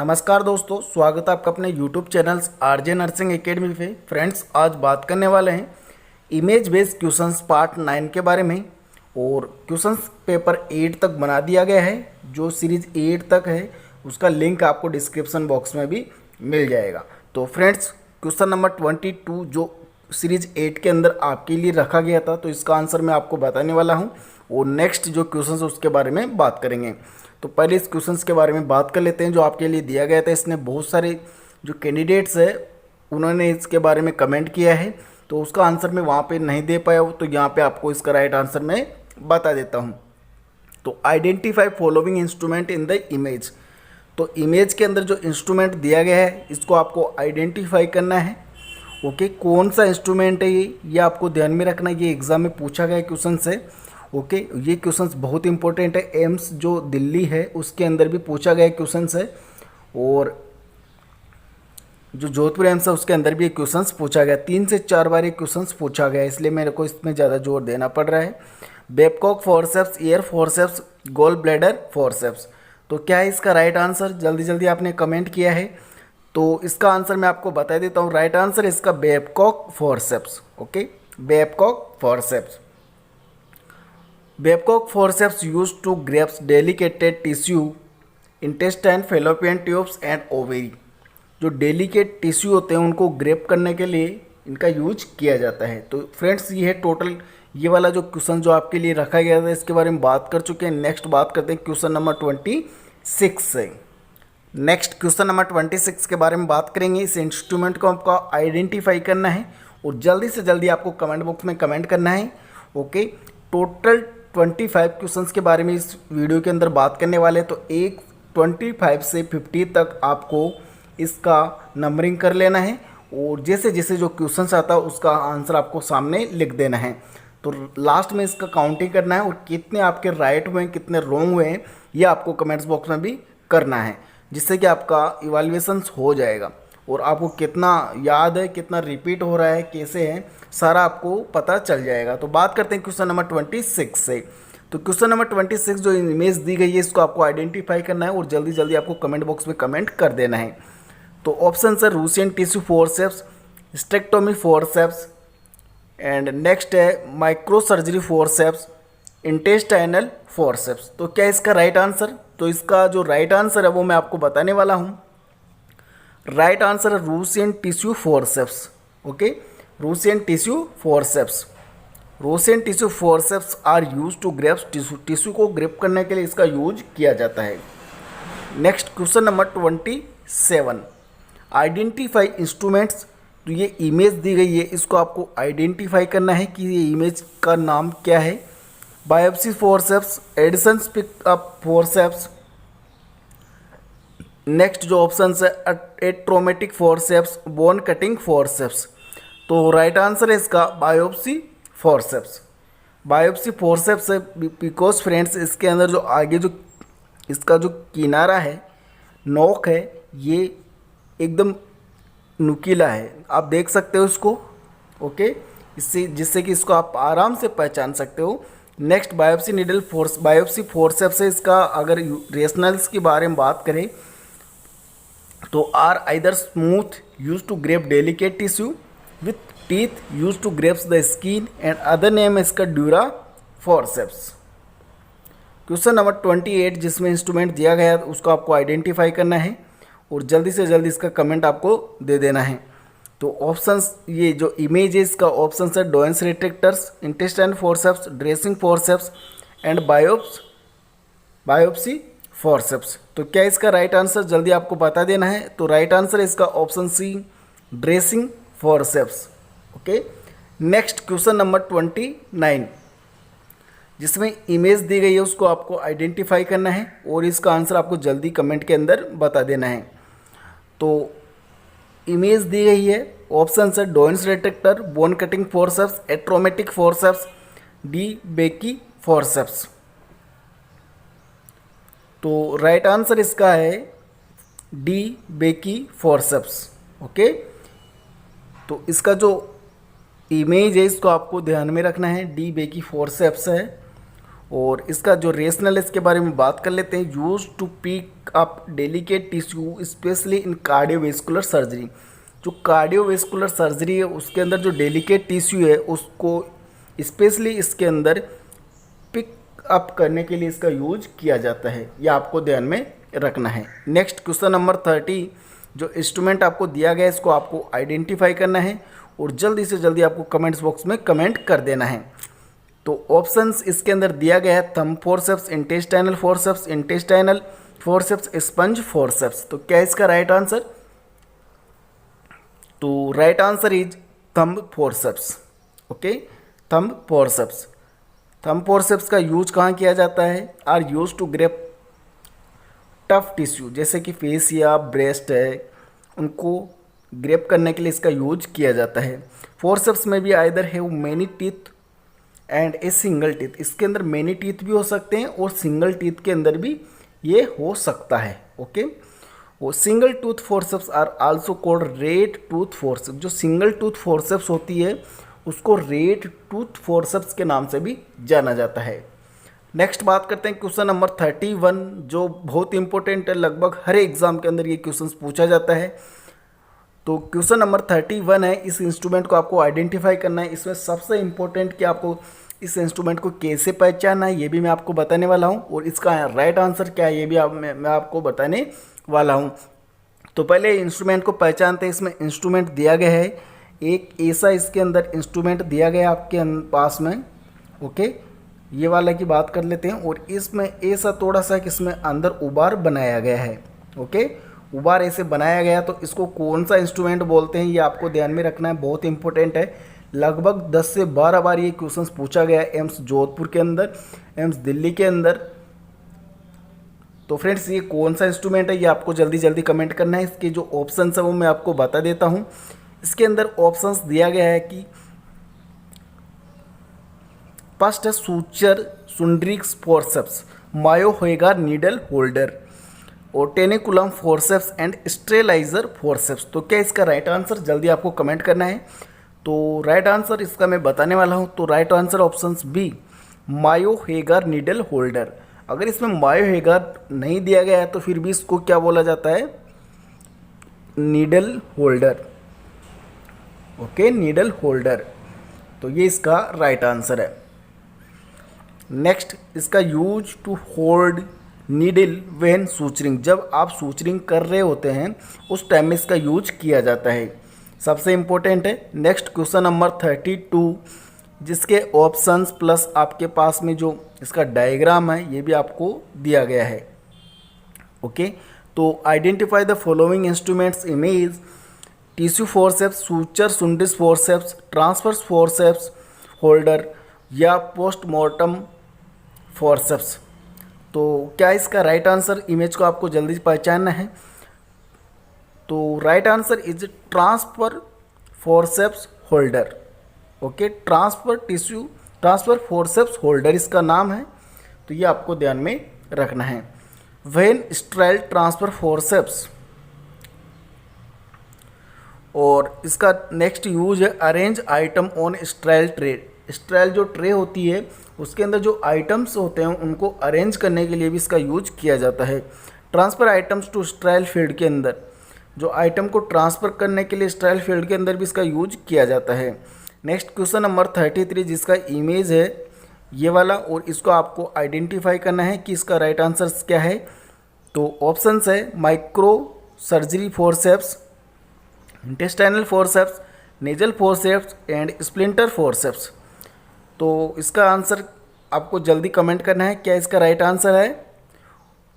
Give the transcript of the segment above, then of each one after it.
नमस्कार दोस्तों, स्वागत है आपका अपने YouTube channel RJ nursing academy पे। फ्रेंड्स, आज बात करने वाले हैं इमेज बेस्ड क्वेश्चंस पार्ट 9 के बारे में। और क्वेश्चंस पेपर 8 तक बना दिया गया है। जो सीरीज 8 तक है उसका लिंक आपको डिस्क्रिप्शन बॉक्स में भी मिल जाएगा। तो फ्रेंड्स, क्वेश्चन नंबर 22 जो सीरीज 8 के अंदर आपके लिए रखा गया था, तो इसका आंसर मैं आपको बताने वाला हूँ। और नेक्स्ट जो क्वेश्चन है उसके बारे में बात करेंगे। तो पहले इस क्वेश्चंस के बारे में बात कर लेते हैं जो आपके लिए दिया गया था। इसने बहुत सारे जो कैंडिडेट्स है उन्होंने इसके बारे में कमेंट किया है, तो उसका आंसर मैं वहाँ पे नहीं दे पाया हूँ, तो यहाँ पे आपको इसका राइट आंसर मैं बता देता हूँ। तो identify following instrument in the image. तो इमेज के अंदर जो इंस्ट्रूमेंट दिया गया है इसको आपको आइडेंटिफाई करना है। ओके, कौन सा इंस्ट्रूमेंट है ये आपको ध्यान में रखना है। ये एग्जाम में पूछा गया क्वेश्चन है। ओके, ये क्वेश्चंस बहुत इंपॉर्टेंट है। एम्स जो दिल्ली है उसके अंदर भी पूछा गया क्वेश्चंस है, और जो जोधपुर एम्स है उसके अंदर भी ये क्वेश्चंस पूछा गया। 3 से 4 बार ये क्वेश्चंस पूछा गया, इसलिए मेरे को इसमें ज़्यादा जोर देना पड़ रहा है। Babcock forceps, year forceps, gall bladder forceps. तो क्या है इसका राइट आंसर? जल्दी जल्दी आपने कमेंट किया है, तो इसका आंसर मैं आपको बता देता हूँ। राइट आंसर इसका Babcock forceps. Okay, Babcock forceps. Babcock forceps used to grasp delicate tissue, intestine, fallopian tubes and ovary। जो डेलिकेट टिश्यू होते हैं उनको ग्रेप करने के लिए इनका यूज किया जाता है। तो फ्रेंड्स, ये है टोटल ये वाला जो क्वेश्चन जो आपके लिए रखा गया था, इसके बारे में बात कर चुके हैं। नेक्स्ट बात करते हैं क्वेश्चन नंबर 26 से। नेक्स्ट क्वेश्चन नंबर 26 के बारे में बात करेंगे। इस इंस्ट्रूमेंट को आपको आइडेंटिफाई करना है और जल्दी से जल्दी आपको कमेंट बॉक्स में कमेंट करना है। ओके, टोटल 25 क्वेश्चंस के बारे में इस वीडियो के अंदर बात करने वाले। तो 25 से 50 तक आपको इसका नंबरिंग कर लेना है, और जैसे जैसे जो क्वेश्चंस आता है उसका आंसर आपको सामने लिख देना है। तो लास्ट में इसका काउंटिंग करना है, और कितने आपके राइट हुए हैं कितने रॉन्ग हुए हैं ये आपको कमेंट्स बॉक्स में भी करना है, जिससे कि आपका इवैल्यूएशन हो जाएगा और आपको कितना याद है, कितना रिपीट हो रहा है, कैसे है, सारा आपको पता चल जाएगा। तो बात करते हैं क्वेश्चन नंबर 26 से। तो क्वेश्चन नंबर 26 जो इमेज दी गई है इसको आपको आइडेंटिफाई करना है और जल्दी जल्दी आपको कमेंट बॉक्स में कमेंट कर देना है। तो ऑप्शन है रूसियन टिश्यू फोरसेप्स, स्टेक्टोमी फोरसेप्स, एंड नेक्स्ट है micro surgery forceps, intestinal forceps. तो क्या इसका राइट आंसर? तो इसका जो राइट आंसर है वो मैं आपको बताने वाला हूँ। राइट आंसर है Russian tissue forceps. Okay, Russian tissue forceps. Russian tissue forceps are use to grip tissue. Tissue को ग्रेप करने के लिए इसका यूज किया जाता है। Next question number 27, identify instruments. तो ये इमेज दी गई है, इसको आपको आइडेंटिफाई करना है कि ये इमेज का नाम क्या है। Biopsy forceps, Edison pickup forceps. Next जो ऑप्शन है एट्रोमेटिक फोरसेप्स, बोन कटिंग फोरसेप्स। तो राइट आंसर है इसका बायोप्सी फोरसेप्स। बायोप्सी फोरसेप्स है बिकॉज फ्रेंड्स इसके अंदर जो आगे जो इसका जो किनारा है, नोक है, ये एकदम नुकीला है। आप देख सकते हो इसको। ओके, इससे जिससे कि इसको आप आराम से पहचान सकते हो। Next biopsy needle force, biopsy forceps है। इसका अगर रेशनल्स के बारे में बात करें तो are either smooth use to grip delicate tissue with teeth use to grips the skin, and other name है इसका ड्यूरा फोरसेप्स। क्वेश्चन नंबर 28 जिसमें इंस्ट्रूमेंट दिया गया है उसको आपको आइडेंटिफाई करना है और जल्दी से जल्दी इसका कमेंट आपको दे देना है। तो ऑप्शंस, ये जो इमेज है इसका ऑप्शन है Doyen's retractors, intestine forceps, dressing forceps, and biopsy forceps. तो क्या इसका राइट आंसर? जल्दी आपको बता देना है। तो राइट आंसर है इसका option C, dressing forceps. Okay, next question number 29 जिसमें इमेज दी गई है उसको आपको आइडेंटिफाई करना है और इसका आंसर आपको जल्दी कमेंट के अंदर बता देना है। तो इमेज दी गई है, ऑप्शन है Doyen's retractor, bone cutting forceps, atraumatic forceps, DeBakey forceps. तो राइट आंसर इसका है डी बेकी फोरसेप्स। ओके, तो इसका जो इमेज है इसको आपको ध्यान में रखना है। डी बेकी फोरसेप्स है और इसका जो रेशनल इसके बारे में बात कर लेते हैं। Use to pick up delicate tissue specially in cardiovascular surgery. जो कार्डियोवेस्कुलर सर्जरी है उसके अंदर जो डेलिकेट टिश्यू है उसको स्पेशली इसके अंदर पिक अप करने के लिए इसका यूज किया जाता है, यह आपको ध्यान में रखना है। नेक्स्ट क्वेश्चन नंबर 30, जो इंस्ट्रूमेंट आपको दिया गया है इसको आपको आइडेंटिफाई करना है और जल्दी से जल्दी आपको कमेंट्स बॉक्स में कमेंट कर देना है। तो ऑप्शंस इसके अंदर दिया गया है thumb forceps, intestinal forceps, sponge forceps. तो क्या इसका राइट आंसर? तो right answer is thumb forceps. Okay, thumb forceps. Thumb forceps का यूज कहाँ किया जाता है? Are use to grip tough tissue, जैसे कि फेस या ब्रेस्ट है, उनको ग्रेप करने के लिए इसका यूज किया जाता है। फोर्सेप्स में भी either have many teeth and a single teeth. इसके अंदर मेनी टीथ भी हो सकते हैं और सिंगल टीथ के अंदर भी ये हो सकता है। ओके, वो single tooth forceps are also called rat tooth forceps. जो सिंगल टूथ फोर्सेप्स होती है उसको रेड टूथ फोर्सेप्स के नाम से भी जाना जाता है। नेक्स्ट बात करते हैं क्वेश्चन नंबर 31, जो बहुत इंपॉर्टेंट है, लगभग हर एग्जाम के अंदर ये क्वेश्चन पूछा जाता है। तो क्वेश्चन नंबर 31 है, इस इंस्ट्रूमेंट को आपको आइडेंटिफाई करना है। इसमें सबसे इम्पोर्टेंट कि आपको इस इंस्ट्रूमेंट को कैसे पहचानना है ये भी मैं आपको बताने वाला हूँ, और इसका राइट आंसर क्या है ये भी मैं आपको बताने वाला हूँ। तो पहले इंस्ट्रूमेंट को पहचानते हैं। इसमें इंस्ट्रूमेंट दिया गया है, एक ऐसा इसके अंदर इंस्ट्रूमेंट दिया गया है आपके पास में। ओके, ये वाला की बात कर लेते हैं। और इसमें ऐसा थोड़ा सा कि इसमें अंदर उबार बनाया गया है। ओके, उबार ऐसे बनाया गया, तो इसको कौन सा इंस्ट्रूमेंट बोलते हैं ये आपको ध्यान में रखना है, बहुत इंपॉर्टेंट है। लगभग 10 से 12 बार ये क्वेश्चन पूछा गया है एम्स जोधपुर के अंदर, एम्स दिल्ली के अंदर। तो फ्रेंड्स, ये कौन सा इंस्ट्रूमेंट है ये आपको जल्दी जल्दी कमेंट करना है। इसके जो ऑप्शंस है वो मैं आपको बता देता हूँ। इसके अंदर ऑप्शंस दिया गया है कि फर्स्ट है सूचर सुंड्रिक्स फोर्सेप्स, मायोहेगर नीडल होल्डर, और टेनिकुलम फोर्सेप्स एंड स्ट्रेलाइजर फोर्सेप्स। तो क्या इसका राइट आंसर? जल्दी आपको कमेंट करना है। तो राइट आंसर इसका मैं बताने वाला हूँ। तो right answer option B, Mayo Hegar needle holder. अगर इसमें मायोहेगर नहीं दिया गया है तो फिर भी इसको क्या बोला जाता है? Needle holder. Okay, needle holder. तो ये इसका राइट आंसर है। नेक्स्ट, इसका use to hold needle when suturing. जब आप सूचरिंग कर रहे होते हैं उस टाइम में इसका यूज किया जाता है, सबसे इम्पोर्टेंट है। नेक्स्ट क्वेश्चन नंबर 32, जिसके ऑप्शंस प्लस आपके पास में जो इसका डायग्राम है ये भी आपको दिया गया है। ओके, तो identify the following instruments image tissue forceps, suture सुंडिस फोर्सेप्स, ट्रांसवर्स फोर्सेप्स होल्डर या पोस्टमॉर्टम फोर्सेप्स। तो क्या इसका राइट आंसर? इमेज को आपको जल्दी पहचानना है। तो right answer is transfer forceps holder. Okay, transfer forceps holder इसका नाम है। तो ये आपको ध्यान में रखना है। व्हेन स्ट्रेल ट्रांसफर फोर्सेप्स, और इसका नेक्स्ट यूज है अरेंज आइटम ऑन स्ट्रेल ट्रे। स्ट्रेल जो ट्रे होती है उसके अंदर जो आइटम्स होते हैं उनको अरेंज करने के लिए भी इसका यूज किया जाता है। ट्रांसफ़र आइटम्स टू स्ट्रेल फील्ड के अंदर, जो आइटम को ट्रांसफ़र करने के लिए स्ट्रेल फील्ड के अंदर भी इसका यूज किया जाता है। नेक्स्ट क्वेश्चन नंबर 33, जिसका इमेज है ये वाला, और इसको आपको आइडेंटिफाई करना है कि इसका राइट आंसर क्या है। तो ऑप्शंस है micro surgery forceps, intestinal forceps, nasal forceps and splinter forceps. तो इसका आंसर आपको जल्दी कमेंट करना है, क्या इसका राइट आंसर है?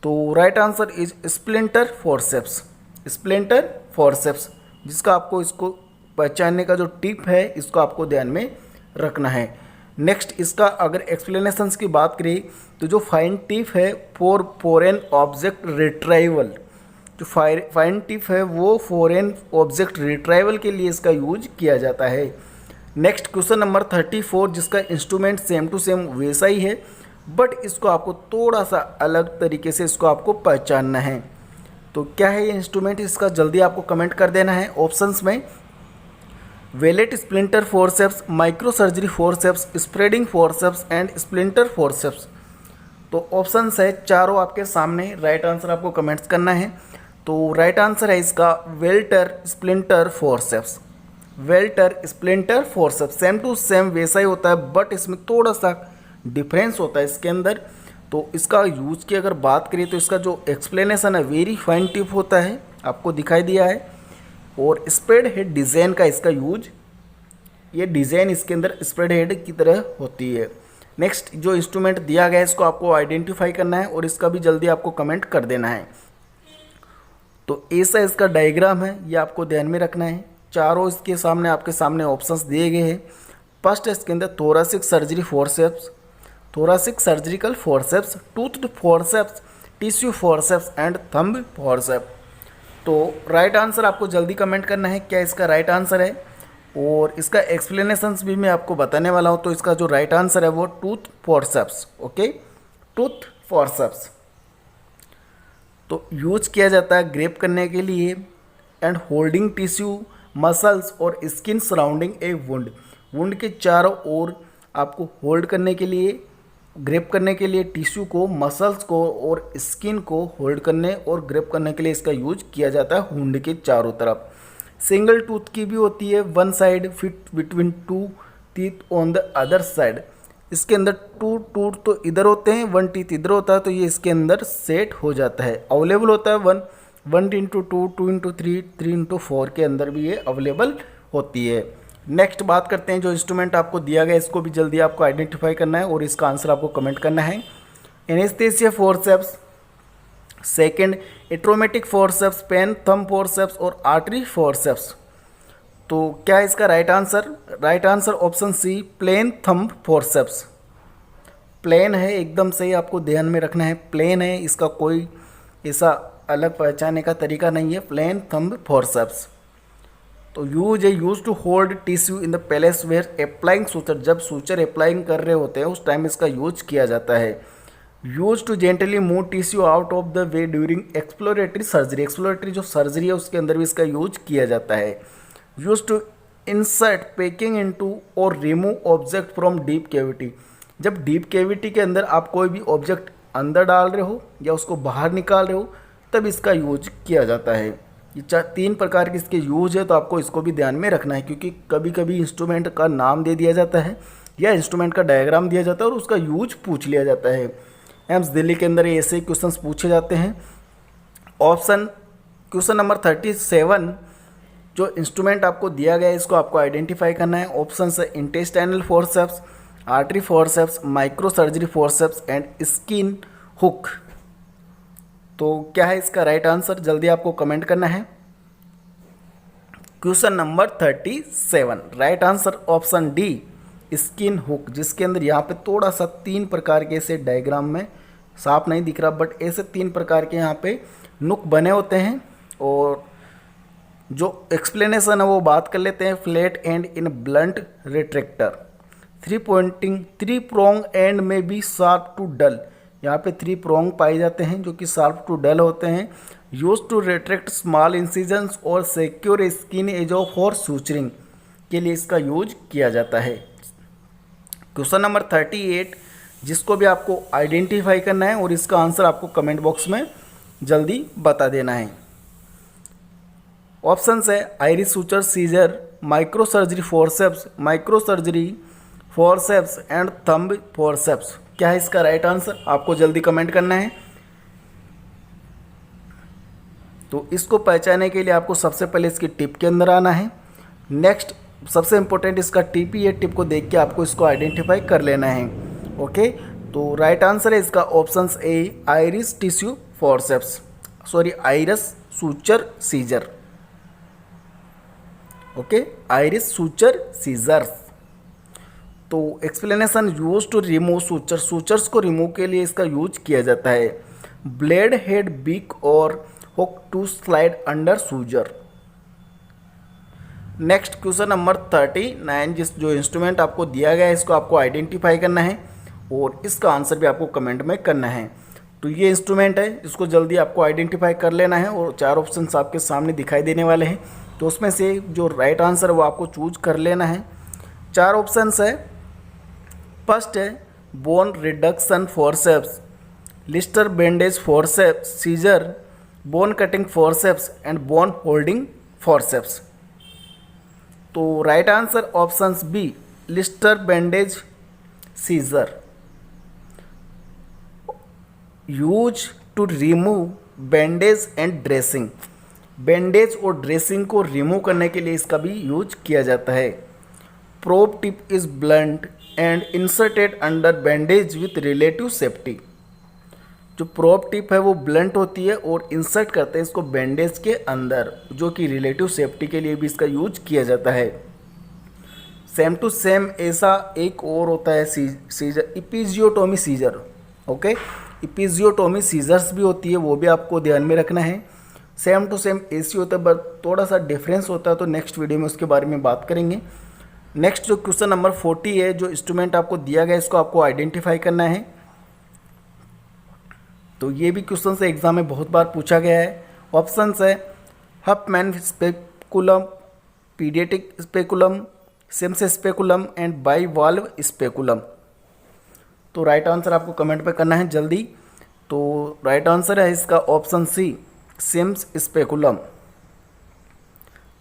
तो right answer is splinter forceps. Splinter forceps, जिसका आपको इसको पहचानने का जो टिप है इसको आपको ध्यान में रखना है। नेक्स्ट, इसका अगर एक्सप्लेनेशंस की बात करें तो जो फाइन टिप है फॉर फॉरेन ऑब्जेक्ट रिट्राइवल, जो फाइन टिप है वो फॉरेन ऑब्जेक्ट रिट्राइवल के लिए इसका यूज किया जाता है। नेक्स्ट क्वेश्चन नंबर 34, जिसका इंस्ट्रूमेंट सेम टू सेम वैसा ही है, बट इसको आपको थोड़ा सा अलग तरीके से इसको आपको पहचानना है। तो क्या है ये इंस्ट्रूमेंट? इसका जल्दी आपको कमेंट कर देना है। ऑप्शंस में wallet splinter forceps, micro surgery forceps, spreading forceps and splinter forceps. तो ऑप्शंस है चारों आपके सामने, राइट आंसर आपको कमेंट्स करना है। तो राइट आंसर है इसका Walter splinter forceps. Walter splinter forceps same to same वैसा ही होता है, बट इसमें थोड़ा सा डिफरेंस होता है इसके अंदर। तो इसका यूज की अगर बात करें तो इसका जो एक्सप्लेनेशन है वेरी फाइन टिप होता है, आपको दिखाई दिया है। और स्प्रेड हेड डिज़ाइन का इसका यूज, ये डिज़ाइन इसके अंदर स्प्रेड हेड की तरह होती है। नेक्स्ट जो इंस्ट्रूमेंट दिया गया है इसको आपको आइडेंटिफाई करना है और इसका भी जल्दी आपको कमेंट कर देना है। तो ऐसा इसका डायग्राम है, ये आपको ध्यान में रखना है। चारों इसके सामने आपके सामने ऑप्शंस दिए गए हैं। फर्स्ट है इसके अंदर thoracic surgery forceps, thoracic surgical forceps, tooth forceps, tissue forceps and thumb forceps. तो राइट आंसर आपको जल्दी कमेंट करना है क्या इसका राइट आंसर है, और इसका एक्सप्लेनेशंस भी मैं आपको बताने वाला हूँ। तो इसका जो राइट आंसर है वो tooth forceps, okay, tooth forceps. तो यूज किया जाता है ग्रेप करने के लिए एंड होल्डिंग टिश्यू मसल्स और स्किन सराउंडिंग ए वुंड। वुंड के चारों ओर आपको होल्ड करने के लिए, ग्रेप करने के लिए टिश्यू को, मसल्स को और स्किन को होल्ड करने और ग्रेप करने के लिए इसका यूज किया जाता है वुंड के चारों तरफ। सिंगल टूथ की भी होती है, one side fit between two teeth on the other side. इसके अंदर टू टूथ तो इधर होते हैं, वन टीथ इधर होता है, तो ये इसके अंदर सेट हो जाता है। अवेलेबल होता है 1:2, 2:3, 3:4 के अंदर भी ये अवेलेबल होती है। नेक्स्ट बात करते हैं, जो इंस्ट्रूमेंट आपको दिया गया इसको भी जल्दी आपको आइडेंटिफाई करना है और इसका आंसर आपको कमेंट करना है। Anaesthesia forceps, second atraumatic forceps, plain thumb forceps और आर्टरी फोर्सेप्स। तो क्या है इसका right answer? Right answer option C, plain thumb forceps. Plain है, एकदम सही, आपको ध्यान में रखना है, प्लेन है, इसका कोई ऐसा अलग पहचानने का तरीका नहीं है, प्लेन थंब फोर्सेप्स। तो use to hold tissue in the place where applying suture, जब सूचर अप्लाइंग कर रहे होते हैं उस टाइम इसका यूज किया जाता है। Use to gently move tissue out of the way during exploratory surgery, exploratory जो सर्जरी है उसके अंदर भी इसका यूज किया जाता है। Use to insert packing into और remove object from deep cavity, जब डीप कैविटी के अंदर आप कोई भी ऑब्जेक्ट अंदर डाल रहे हो या उसको बाहर निकाल रहे हो तब इसका यूज किया जाता है। ये तीन प्रकार के इसके यूज है, तो आपको इसको भी ध्यान में रखना है, क्योंकि कभी कभी इंस्ट्रूमेंट का नाम दे दिया जाता है या इंस्ट्रूमेंट का डायग्राम दिया जाता है और उसका यूज पूछ लिया जाता है। एम्स दिल्ली के अंदर ऐसे क्वेश्चंस पूछे जाते हैं। क्वेश्चन नंबर 37, जो इंस्ट्रूमेंट आपको दिया गया है इसको आपको आइडेंटिफाई करना है। ऑप्शन है intestinal forceps, artery forceps, micro surgery forceps and skin hook. तो क्या है इसका राइट आंसर, जल्दी आपको कमेंट करना है। Question number 37, right answer option D, skin hook, जिसके अंदर यहाँ पे थोड़ा सा तीन प्रकार के ऐसे डायग्राम में साफ नहीं दिख रहा, बट ऐसे तीन प्रकार के यहाँ पे नुक बने होते हैं। और जो एक्सप्लेनेशन है वो बात कर लेते हैं। Flat and in blunt retractor, three prong and में बी शार्प टू डल, यहाँ पे 3 प्रोंग पाए जाते हैं जो कि शार्प टू डल होते हैं। Use to retract small incisions और secure skin edge of for suturing के लिए इसका यूज किया जाता है। क्वेश्चन नंबर 38, जिसको भी आपको आइडेंटिफाई करना है और इसका आंसर आपको कमेंट बॉक्स में जल्दी बता देना है। ऑप्शंस है iris suture scissor, micro surgery forceps, micro surgery forceps and thumb forceps. क्या है इसका राइट आंसर, आपको जल्दी कमेंट करना है। तो इसको पहचानने के लिए आपको सबसे पहले इसकी टिप के अंदर आना है। नेक्स्ट सबसे इंपॉर्टेंट इसका टिप ही है, टिप को देख के आपको इसको आइडेंटिफाई कर लेना है। ओके, तो राइट आंसर है इसका option A, iris tissue forceps, sorry iris suture scissor. Okay, iris suture scissors. तो explanation, use to remove suture, sutures को रिमूव के लिए इसका यूज किया जाता है। ब्लेड हेड बिक और hook to slide under suture. Next question number 39, जिस जो इंस्ट्रूमेंट आपको दिया गया है इसको आपको आइडेंटिफाई करना है और इसका आंसर भी आपको कमेंट में करना है। तो ये इंस्ट्रूमेंट है, इसको जल्दी आपको आइडेंटिफाई कर लेना है और 4 ऑप्शंस आपके सामने दिखाई देने वाले हैं, तो उसमें से जो राइट आंसर है वो आपको चूज कर लेना है। 4 ऑप्शंस है। फर्स्ट है bone reduction forceps, Lister bandage forceps, scissor, bone cutting forceps and bone holding forceps. तो right answer options B, Lister bandage scissor. Use to remove bandage and dressing, bandage और dressing को remove करने के लिए इसका भी use किया जाता है। Probe tip is blunt and inserted under bandage with relative safety, जो प्रोब टिप है वो ब्लंट होती है और इंसर्ट करते हैं इसको बैंडेज के अंदर, जो कि रिलेटिव सेफ्टी के लिए भी इसका यूज किया जाता है। सेम टू सेम ऐसा एक और होता है सीजर, इपिजियोटोमी सीजर। ओके, इपिजियोटोमी सीजर्स भी होती है, वो भी आपको ध्यान में रखना है। सेम टू सेम ऐसी होता है बट थोड़ा सा डिफरेंस होता है, तो नेक्स्ट वीडियो में उसके बारे में बात करेंगे। नेक्स्ट जो क्वेश्चन नंबर 40 है, जो इंस्ट्रूमेंट आपको दिया गया है इसको आपको आइडेंटिफाई करना है। तो ये भी क्वेश्चन से एग्जाम में बहुत बार पूछा गया है। ऑप्शंस है Huffman speculum, paediatric speculum, Sims speculum and bivalve speculum. तो राइट आंसर आपको कमेंट पे करना है जल्दी। तो राइट आंसर है इसका option C, Sims speculum.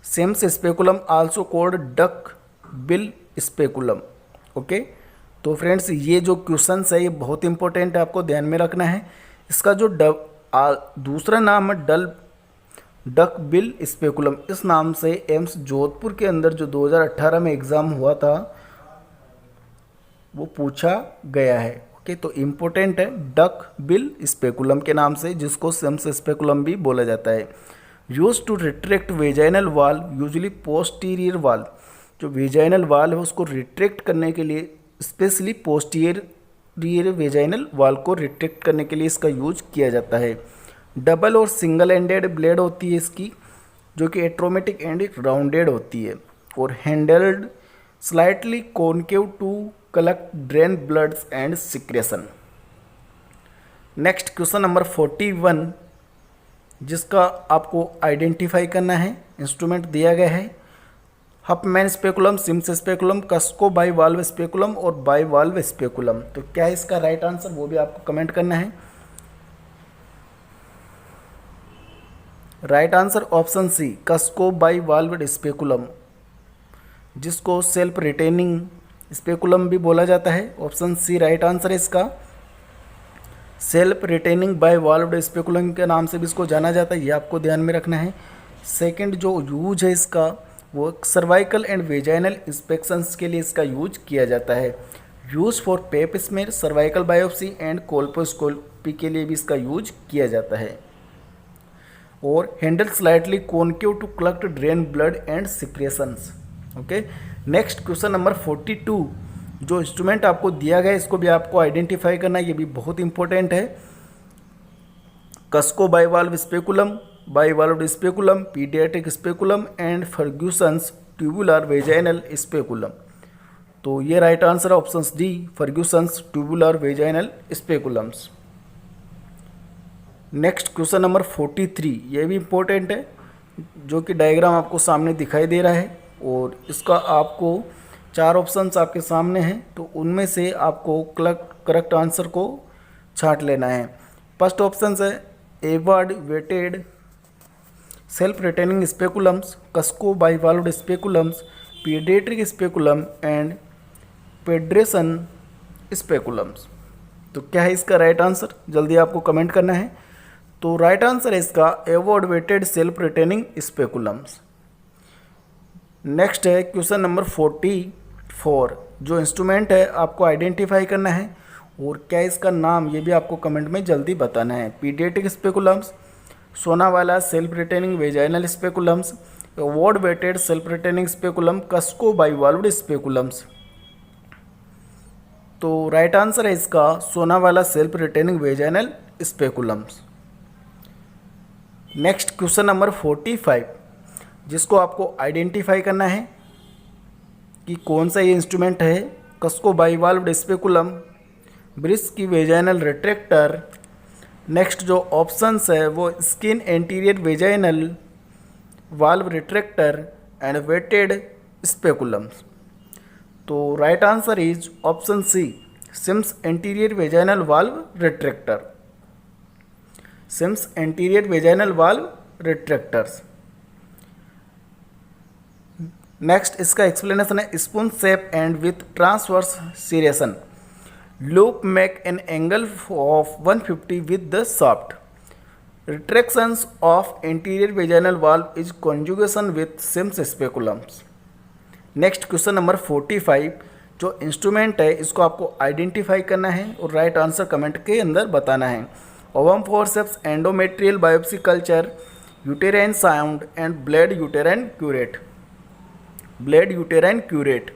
Sims speculum also called duck bill speculum. Okay, तो फ्रेंड्स ये जो क्वेश्चंस है ये बहुत इंपॉर्टेंट है, आपको ध्यान में रखना है। इसका जो दूसरा नाम है डक बिल स्पेकुलम, इस नाम से एम्स जोधपुर के अंदर जो 2018 में एग्ज़ाम हुआ था वो पूछा गया है। ओके, तो इम्पोर्टेंट है डक बिल स्पेकुलम के नाम से, जिसको सिम्स स्पेकुलम भी बोला जाता है। यूज टू रिट्रैक्ट वेजाइनल वाल, यूजुअली पोस्टीरियर वाल, जो वेजाइनल वाल है उसको रिट्रैक्ट करने के लिए, स्पेशली पोस्टीरियर वेजाइनल वाल को रिट्रैक्ट करने के लिए इसका यूज किया जाता है। डबल और सिंगल एंडेड ब्लेड होती है इसकी, जो कि एट्रोमेटिक एंड राउंडेड होती है, और handled slightly concave to collect drain bloods and secretion. Next question number 41, जिसका आपको आइडेंटिफाई करना है। इंस्ट्रूमेंट दिया गया है Huffman speculum, Sims speculum, Cusco bivalve speculum और बाइवाल्व स्पेकुलम। तो क्या है इसका राइट आंसर, वो भी आपको कमेंट करना है। Right answer option C, Cusco bivalve speculum, जिसको सेल्फ रिटेनिंग स्पेकुलम भी बोला जाता है। ऑप्शन सी राइट आंसर है इसका। सेल्फ रिटेनिंग बाइवाल्व स्पेकुलम के नाम से भी इसको जाना जाता है, ये आपको ध्यान में रखना है। सेकंड जो यूज है इसका वो सर्वाइकल एंड वेजाइनल इंस्पेक्शंस के लिए इसका यूज किया जाता है। Use for pap smear, cervical biopsy and colposcopy के लिए भी इसका यूज किया जाता है। और handle slightly concave to collect drain blood and secretions. Okay, next question number 42, जो इंस्ट्रूमेंट आपको दिया गया है इसको भी आपको आइडेंटिफाई करना है, ये भी बहुत इंपॉर्टेंट है। Cusco bivalve speculum, bivalve speculum, paediatric speculum and Fergusson's tubular vaginal speculum. तो ये राइट आंसर है option D, Fergusson's tubular vaginal speculums. Next question number 43, ये भी इंपॉर्टेंट है, जो कि डायग्राम आपको सामने दिखाई दे रहा है, और इसका आपको 4 ऑप्शंस आपके सामने हैं, तो उनमें से आपको करेक्ट आंसर को छांट लेना है। फर्स्ट ऑप्शन है Auvard weighted self retaining speculums, Cusco bivalve speculums, paediatric speculum and Pederson speculums. तो क्या है इसका राइट आंसर, जल्दी आपको कमेंट करना है। तो राइट आंसर है इसका Auvard weighted self retaining speculums. Next है क्वेश्चन नंबर 44, जो इंस्ट्रूमेंट है आपको आइडेंटिफाई करना है, और क्या इसका नाम ये भी आपको कमेंट में जल्दी बताना है। Paediatric speculums, Sonawala self retaining vaginal speculums, Auvard weighted self retaining speculum, Cusco bivalve speculums. तो राइट आंसर है इसका Sonawala self retaining vaginal speculums. Next question number 45, जिसको आपको आइडेंटिफाई करना है कि कौन सा ये इंस्ट्रूमेंट है। Cusco bivalve speculum, Breisky vaginal retractor. Next जो ऑप्शंस है वो skin anterior vaginal valve retractor and weighted speculums. तो right answer is option C, Sims anterior vaginal valve retractor. Sims anterior vaginal valve retractors. Next इसका explanation है, spoon shape end with transverse serration, loop make an angle of 150 with the shaft, retractions of anterior vaginal valve is conjugation with Sims speculums. Next question number 45, जो instrument है इसको आपको identify करना है और right answer comment के अंदर बताना है। Ovum forceps, endometrial biopsy culture, uterine sound and blade uterine curette. Blade uterine curette,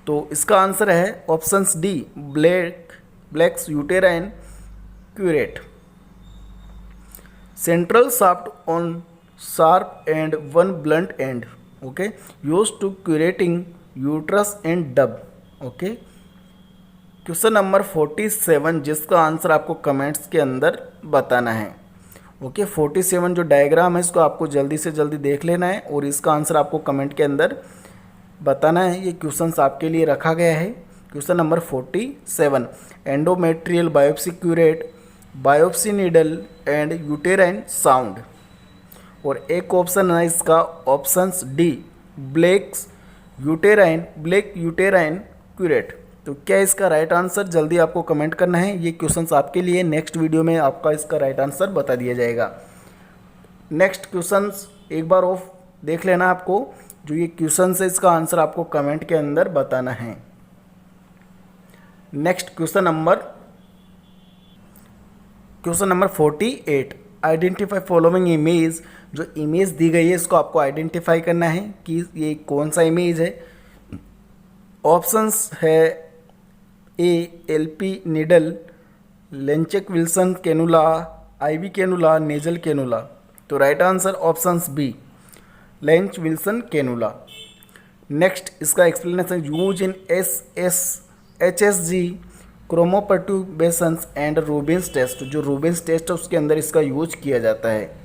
तो इसका आंसर है options D, Blake's uterine curette. Central shaft on sharp end one blunt end, okay, use to curetting uterus and dub. Okay, question number 47, जिसका answer आपको comments के अंदर बताना है। Okay, 47 जो डायग्राम है इसको आपको जल्दी से जल्दी देख लेना है और इसका आंसर आपको कमेंट के अंदर बताना है। ये क्वेश्चंस आपके लिए रखा गया है। Question number 47, endometrial biopsy curate, biopsy needle and uterine sound. और एक ऑप्शन है इसका options D, black uterine curette. तो क्या इसका राइट आंसर, जल्दी आपको कमेंट करना है। ये क्वेश्चंस आपके लिए नेक्स्ट वीडियो में आपका इसका राइट आंसर बता दिया जाएगा। नेक्स्ट क्वेश्चंस एक बार ऑफ देख लेना आपको, जो ये क्वेश्चन है इसका आंसर आपको कमेंट के अंदर बताना है। Next question number 48, identify following image. जो इमेज दी गई है इसको आपको आइडेंटिफाई करना है कि ये कौन सा इमेज है। ऑप्शंस है ए, एलपी नीडल, लेंचेक Wilson cannula, IV cannula, nasal cannula. तो राइट आंसर ऑप्शंस बी, लेंच विल्सन कैनुला। नेक्स्ट इसका explanation, use in HSG chromopertubations and Rubin's test. जो रूबिन्स टेस्ट है उसके अंदर इसका यूज किया जाता है।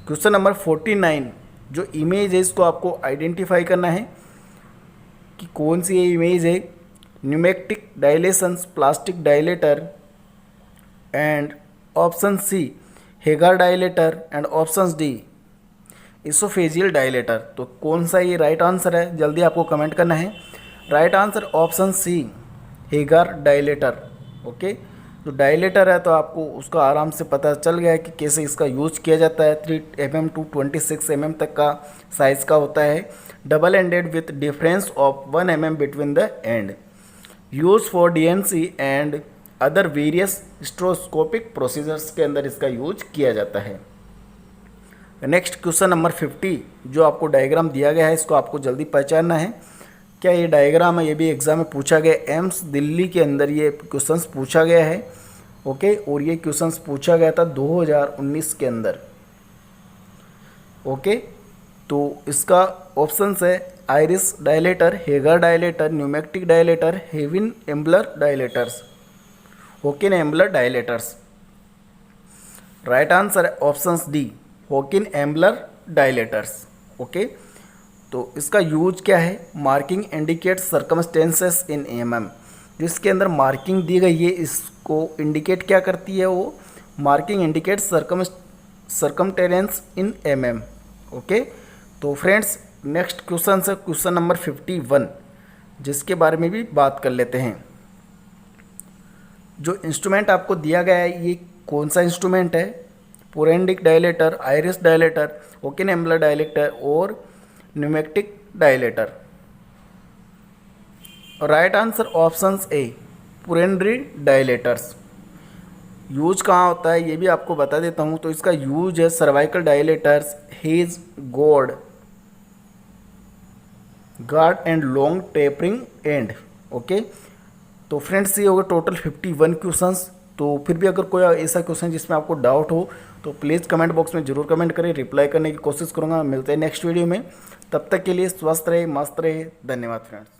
क्वेश्चन नंबर 49, जो इमेज है इसको आपको आइडेंटिफाई करना है कि कौन सी ये इमेज है। Pneumatic dilations, plastic dilator and option C, Hegar dilator and option D, oesophageal dilator. तो कौन सा ये राइट आंसर है, जल्दी आपको कमेंट करना है। Right answer option C, Hegar dilator. Okay, जो डायलेटर है तो आपको उसका आराम से पता चल गया है कि कैसे इसका यूज किया जाता है। 3 mm टू 26 mm तक का साइज का होता है। Double ended with difference of 1 mm between the end, use for DNC and other various स्ट्रोस्कोपिक प्रोसीजर्स के अंदर इसका यूज किया जाता है। नेक्स्ट क्वेश्चन नंबर 50, जो आपको डायग्राम दिया गया है इसको आपको जल्दी पहचानना है। क्या ये डायग्राम है, ये भी एग्जाम में पूछा गया, एम्स दिल्ली के अंदर ये क्वेश्चंस पूछा गया है। ओके, और ये क्वेश्चंस पूछा गया था 2019 के अंदर। ओके, तो इसका ऑप्शंस है iris dilator, Hegar dilator, pneumatic dilator, Hawkin Ambler dilators, Hawkin Ambler dilators. Right answer है options D, Hawkin Ambler dilators. Okay, तो इसका यूज क्या है, marking indicate circumstances in mm। जो इसके अंदर मार्किंग दी गई है इसको इंडिकेट क्या करती है, वो मार्किंग इंडिकेट सर्कमटेरेंस इन mm। ओके, तो फ्रेंड्स नेक्स्ट क्वेश्चन है क्वेश्चन नंबर 51, जिसके बारे में भी बात कर लेते हैं। जो इंस्ट्रूमेंट आपको दिया गया है ये कौन सा इंस्ट्रूमेंट है, Purandare dilator, iris dilator, Hawkin Ambler dilator और pneumatic dilator. Right answer options A, Purandare dilators. Use कहाँ होता है ये भी आपको बता देता हूँ। तो इसका यूज है cervical dilators, hedge guard and long tapering and. Okay, तो फ्रेंड्स ये होगा टोटल 51 क्वेश्चंस। तो फिर भी अगर कोई ऐसा क्वेश्चन जिसमें आपको डाउट हो तो प्लीज़ कमेंट बॉक्स में ज़रूर कमेंट करें, रिप्लाई करने की कोशिश करूँगा। मिलते हैं नेक्स्ट वीडियो में, तब तक के लिए स्वस्थ रहे, मस्त रहे। धन्यवाद फ्रेंड्स।